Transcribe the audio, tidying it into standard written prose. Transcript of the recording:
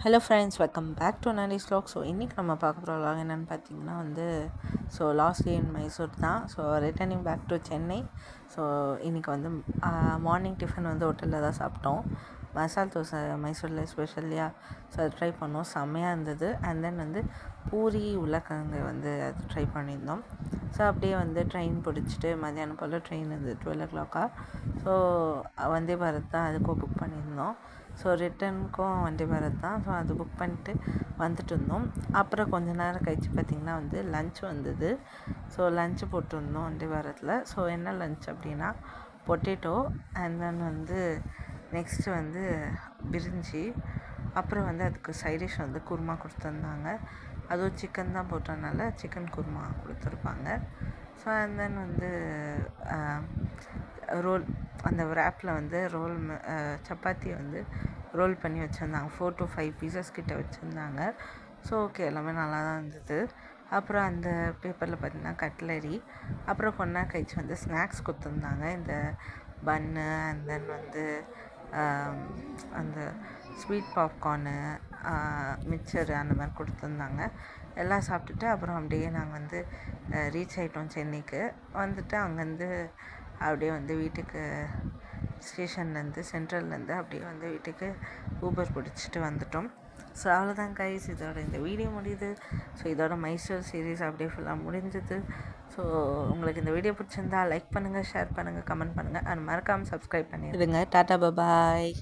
Hello friends, welcome back to nineties vlog. So இன்றைக்கி நம்ம பார்க்க போகிற vlog என்னென்னு பார்த்தீங்கன்னா லாஸ்ட் டே இன் மைசூர் தான். So returning back to Chennai. So இன்றைக்கி மார்னிங் டிஃபன் ஹோட்டலில் தான் சாப்பிட்டோம். மசால் தோசை மைசூரில் ஸ்பெஷலியாக. ஸோ அது ட்ரை பண்ணோம், செம்மையாக இருந்தது. அண்ட் தென் பூரி உருளைக்கிழங்கு அது ட்ரை பண்ணியிருந்தோம். ஸோ அப்படியே ட்ரெயின் பிடிச்சிட்டு மதியானம் போல் train 12 o'clock. So Vande Bharat தான், அதுக்கும் புக் பண்ணியிருந்தோம். ஸோ ரிட்டனுக்கும் வந்தே பாரத் தான். ஸோ அது புக் பண்ணிட்டு வந்துட்டு இருந்தோம். அப்புறம் கொஞ்ச நேரம் கழித்து பார்த்திங்கன்னா லன்ச் வந்தது. ஸோ லன்ச்சு போட்டிருந்தோம் வந்தே பாரத்தில். ஸோ என்ன லன்ச் அப்படின்னா பொட்டேட்டோ அண்ட் தென் நெக்ஸ்ட்டு பிரிஞ்சி, அப்புறம் அதுக்கு சைடிஷ் குருமா கொடுத்துருந்தாங்க. அதுவும் சிக்கன் தான் போட்டனால சிக்கன் குருமா கொடுத்துருப்பாங்க. ஸோ அண்ட் தென் ரோல், அந்த ரேப்பில் ரோல் சப்பாத்தி ரோல் பண்ணி வச்சுருந்தாங்க. 4 to 5 பீசஸ் கிட்ட வச்சுருந்தாங்க. ஸோ ஓகே, எல்லாமே நல்லா தான் இருந்தது. அப்புறம் அந்த பேப்பரில் பார்த்திங்கன்னா கட்லரி, அப்புறம் கொஞ்ச நேரம் கழிச்சு ஸ்நாக்ஸ் கொடுத்துருந்தாங்க. இந்த பன்னு அண்ட் தென் அந்த ஸ்வீட் பாப்கார்னு, மிக்சரு அந்த மாதிரி கொடுத்துருந்தாங்க. எல்லாம் சாப்பிட்டுட்டு அப்புறம் அப்படியே நாங்கள் ரீச் ஆகிட்டோம் சென்னைக்கு. அங்கேருந்து அப்படியே வீட்டுக்கு ஸ்டேஷன்லேருந்து சென்ட்ரல்லேருந்து அப்படியே வீட்டுக்கு ஊபர் பிடிச்சிட்டு வந்துட்டோம். ஸோ அவ்வளோதான் கைஸ், இதோட இந்த வீடியோ முடியுது. ஸோ இதோட மைசூர் சீரீஸ் அப்படியே ஃபுல்லாக முடிஞ்சது. ஸோ உங்களுக்கு இந்த வீடியோ பிடிச்சிருந்தா லைக் பண்ணுங்கள், ஷேர் பண்ணுங்கள், கமெண்ட் பண்ணுங்கள், அண்ட் மறக்காமல் சப்ஸ்கிரைப் பண்ணிடுங்க. டாட்டா, பாய்.